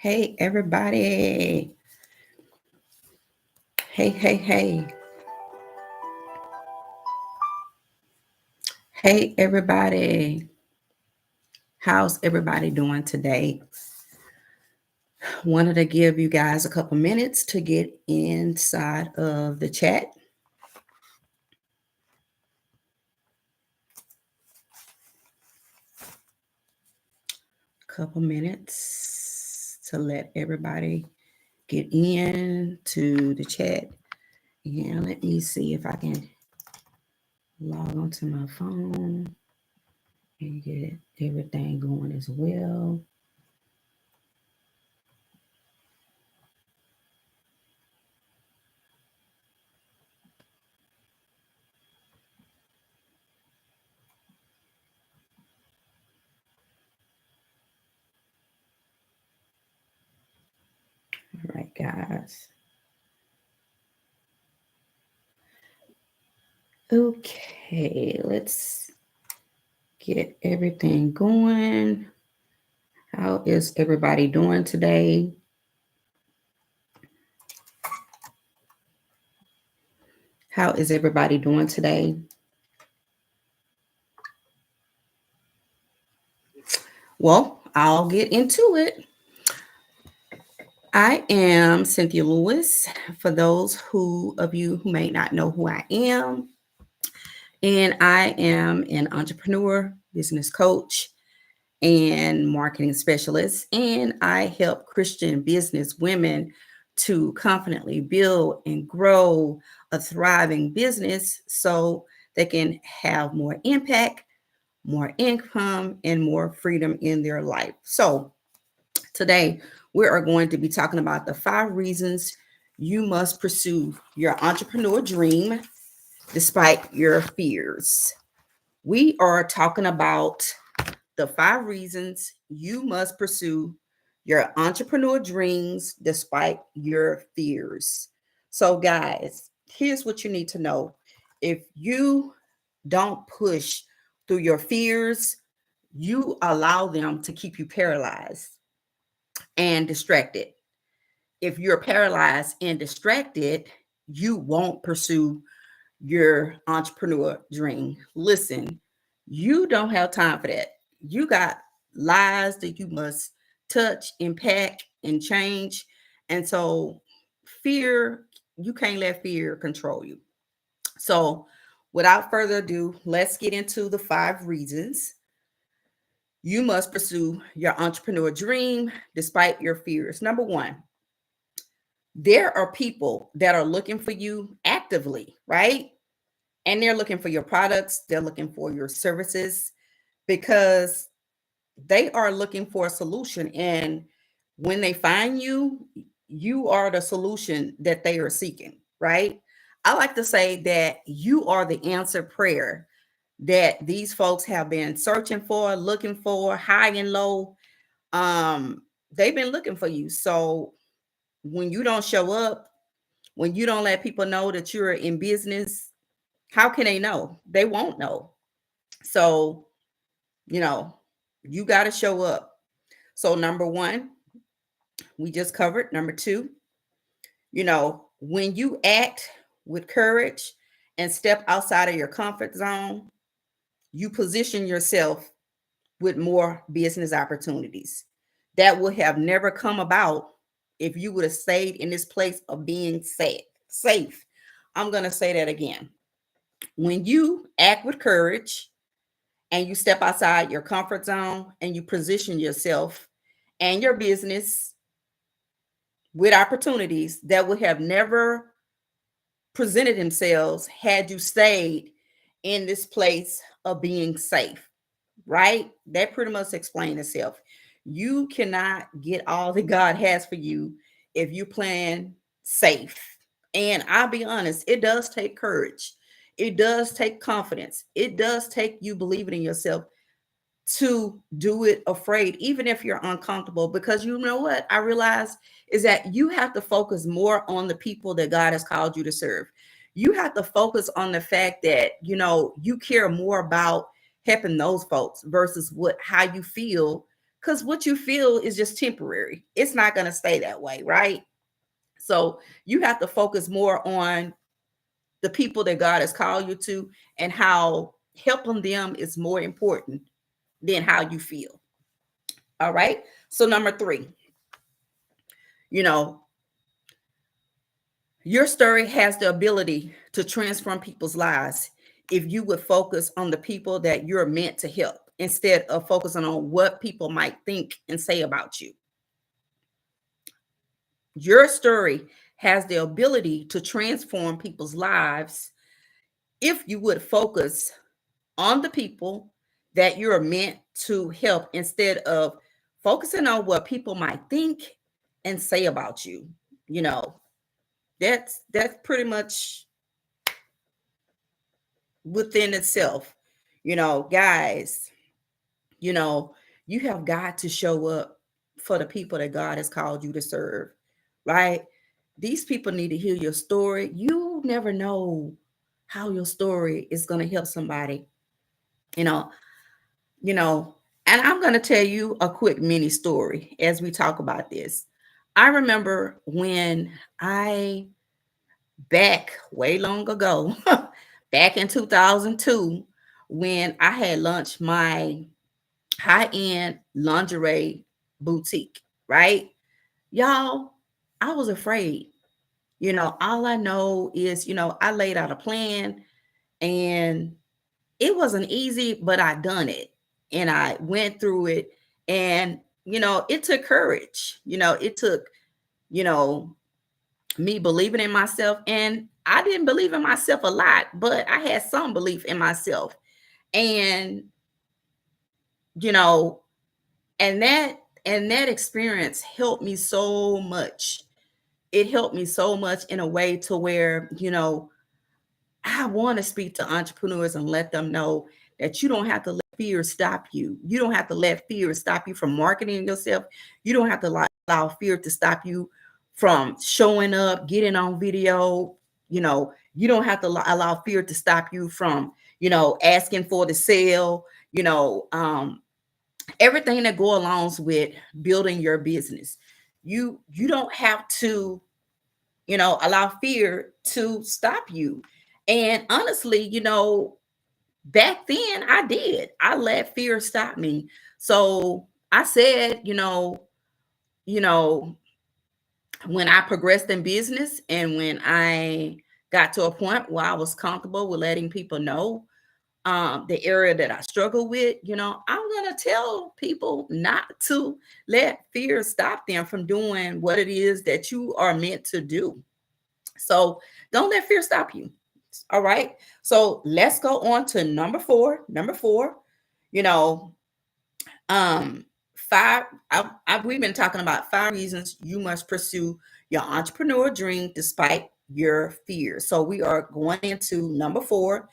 Hey, everybody. Hey, hey, hey. Hey, everybody. How's everybody doing today? Wanted to give you guys a couple minutes to get inside of the chat. Couple minutes to let everybody get into the chat. And let me see if I can log onto my phone and get everything going as well. All right, guys. Okay, let's get everything going. How is everybody doing today? How is everybody doing today? Well, I'll get into it. I am Cynthia Lewis. For those of you who may not know who I am, and I am an entrepreneur, business coach, and marketing specialist, and I help Christian business women to confidently build and grow a thriving business so they can have more impact, more income, and more freedom in their life. So today we are going to be talking about the 5 reasons you must pursue your entrepreneur dream despite your fears. We are talking about the 5 reasons you must pursue your entrepreneur dreams despite your fears. So, guys, here's what you need to know. If you don't push through your fears, you allow them to keep you paralyzed and distracted. If you're paralyzed and distracted, you won't pursue your entrepreneur dream. Listen, you don't have time for that. You got lives that you must touch, impact, and change. And so, fear, you can't let fear control you. So, without further ado, let's get into the 5 reasons you must pursue your entrepreneur dream despite your fears. Number 1, there are people that are looking for you actively, right? And they're looking for your products, they're looking for your services because they are looking for a solution. And when they find you, you are the solution that they are seeking, right? I like to say that you are the answered prayer that these folks have been searching for, looking for, high and low. They've been looking for you. So when you don't show up, when you don't let people know that you're in business, how can they know? They won't know. So, you know, you got to show up. So, number 1, we just covered. Number 2, when you act with courage and step outside of your comfort zone, you position yourself with more business opportunities that would have never come about if you would have stayed in this place of being safe. I'm going to say that again. When you act with courage and you step outside your comfort zone and you position yourself and your business with opportunities that would have never presented themselves had you stayed in this place of being safe, right? That pretty much explains itself. You cannot get all that God has for you if you plan safe. And I'll be honest, it does take courage. It does take confidence. It does take you believing in yourself to do it afraid, even if you're uncomfortable. Because you know what I realize is that you have to focus more on the people that God has called you to serve. You have to focus on the fact that, you care more about helping those folks versus how you feel Because what you feel is just temporary. It's not going to stay that way, right? So you have to focus more on the people that God has called you to, and how helping them is more important than how you feel. All right. So number 3, you know, your story has the ability to transform people's lives if you would focus on the people that you're meant to help instead of focusing on what people might think and say about you. Your story has the ability to transform people's lives if you would focus on the people that you're meant to help instead of focusing on what people might think and say about you. You know, that's pretty much within itself. Guys, you know, you have got to show up for the people that God has called you to serve, right? These people need to hear your story. You never know how your story is going to help somebody, you know, you know, and I'm going to tell you a quick mini story as we talk about this. I remember when back way long ago, back in 2002, when I had launched my high-end lingerie boutique, right? Y'all, I was afraid. All I know is, I laid out a plan, and it wasn't easy, but I done it and I went through it. And, it took courage. It took, you know, me believing in myself. And I didn't believe in myself a lot, but I had some belief in myself. And, you know, and that experience helped me so much. It helped me so much in a way to where, I want to speak to entrepreneurs and let them know that you don't have to let fear stop you. You don't have to let fear stop you from marketing yourself. You don't have to allow fear to stop you from showing up, getting on video. You don't have to allow fear to stop you from, asking for the sale, everything that go along with building your business. You don't have to, allow fear to stop you. And honestly, back then I did. I let fear stop me. So I said, you know, when I progressed in business and when I got to a point where I was comfortable with letting people know the area that I struggle with, I'm going to tell people not to let fear stop them from doing what it is that you are meant to do. So don't let fear stop you. All right. So let's go on to number 4. Number 4, you know, um, we've been talking about 5 reasons you must pursue your entrepreneur dream despite your fears. So we are going into number 4.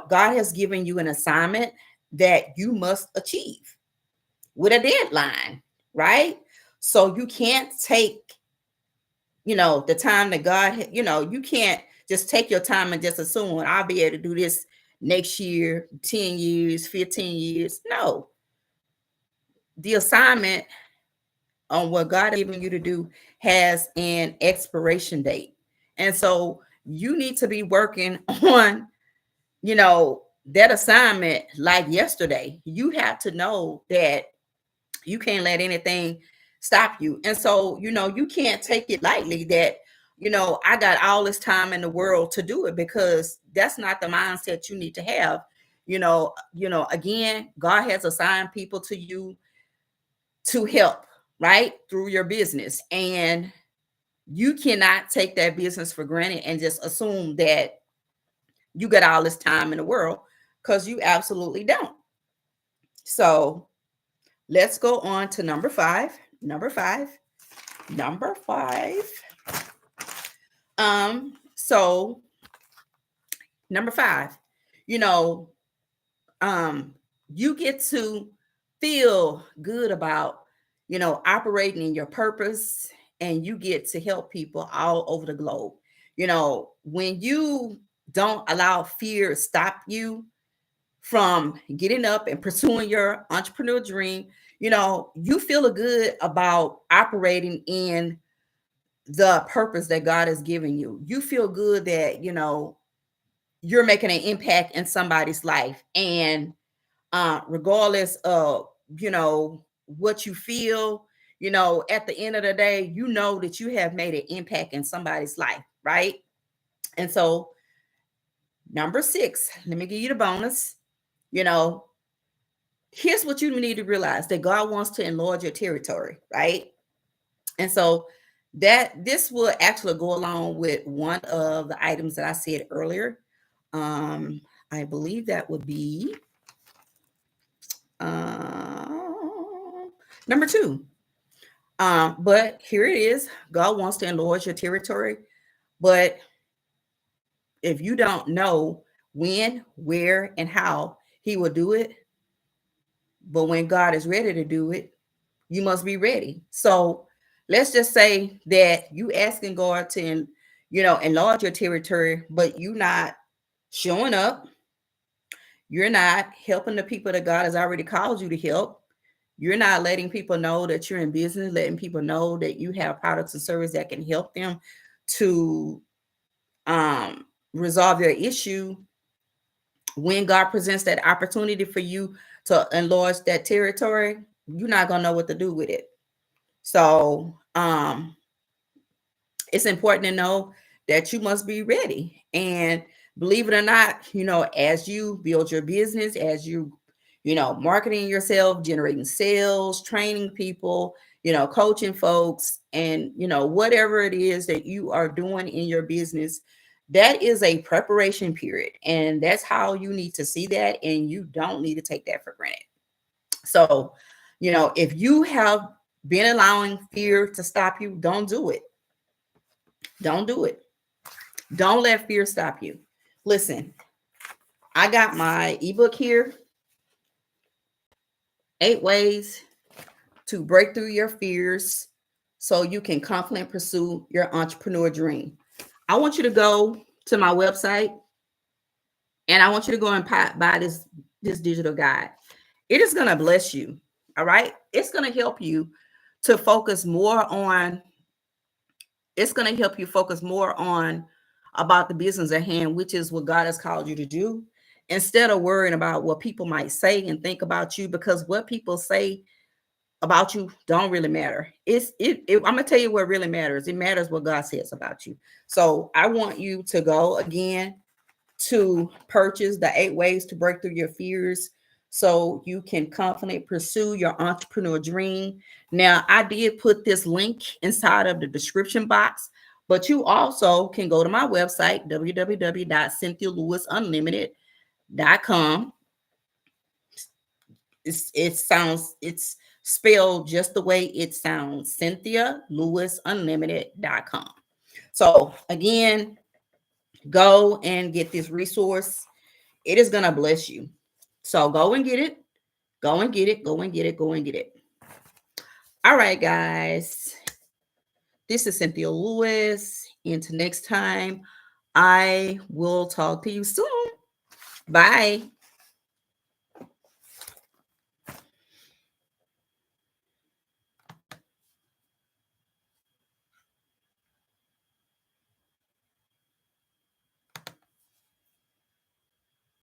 God has given you an assignment that you must achieve with a deadline, right? So you can't take, the time that God, you can't just take your time and just assume I'll be able to do this next year, 10 years, 15 years. No, the assignment on what God is giving you to do has an expiration date. And so you need to be working on, that assignment like yesterday. You have to know that you can't let anything stop you. And so, you can't take it lightly that, I got all this time in the world to do it, because that's not the mindset you need to have. Again, God has assigned people to you to help, right, through your business. And you cannot take that business for granted and just assume that you got all this time in the world, because you absolutely don't. So let's go on to number 5. Number 5. So number 5, you know, you get to feel good about, operating in your purpose, and you get to help people all over the globe. When you don't allow fear to stop you from getting up and pursuing your entrepreneur dream, you feel good about operating in the purpose that God has given you. You feel good that, you're making an impact in somebody's life. And regardless of, what you feel, at the end of the day, you know that you have made an impact in somebody's life, right? And so, number 6, let me give you the bonus. Here's what you need to realize, that God wants to enlarge your territory, right? And so that this will actually go along with one of the items that I said earlier. I believe that would be number 2. But here it is. God wants to enlarge your territory. But if you don't know when, where, and how he will do it, but when God is ready to do it, you must be ready. So let's just say that you asking God to, enlarge your territory, but you not showing up. You're not helping the people that God has already called you to help. You're not letting people know that you're in business, letting people know that you have products and services that can help them to resolve their issue. When God presents that opportunity for you to enlarge that territory, you're not going to know what to do with it. So it's important to know that you must be ready. And believe it or not, as you build your business, as you, marketing yourself, generating sales, training people, coaching folks, and, whatever it is that you are doing in your business, that is a preparation period. And that's how you need to see that. And you don't need to take that for granted. So, if you have been allowing fear to stop you, don't do it. Don't do it. Don't let fear stop you. Listen, I got my ebook here, 8 Ways to Break Through Your Fears so you can confidently pursue your entrepreneur dream. I want you to go to my website and I want you to go and buy this digital guide. It is going to bless you. All right. It's going to help you to focus more on, about the business at hand, which is what God has called you to do, instead of worrying about what people might say and think about you, because what people say about you don't really matter. I'm gonna tell you what really matters. It matters what God says about you. So I want you to go again to purchase the 8 Ways to Break Through Your Fears so you can confidently pursue your entrepreneur dream. Now, I did put this link inside of the description box, but you also can go to my website, www.cynthialewisunlimited.com. It's spelled just the way it sounds, cynthialewisunlimited.com. So again, go and get this resource. It is going to bless you. So go and get it. Go and get it. Go and get it. Go and get it. All right, guys. This is Cynthia Lewis. Until next time, I will talk to you soon. Bye.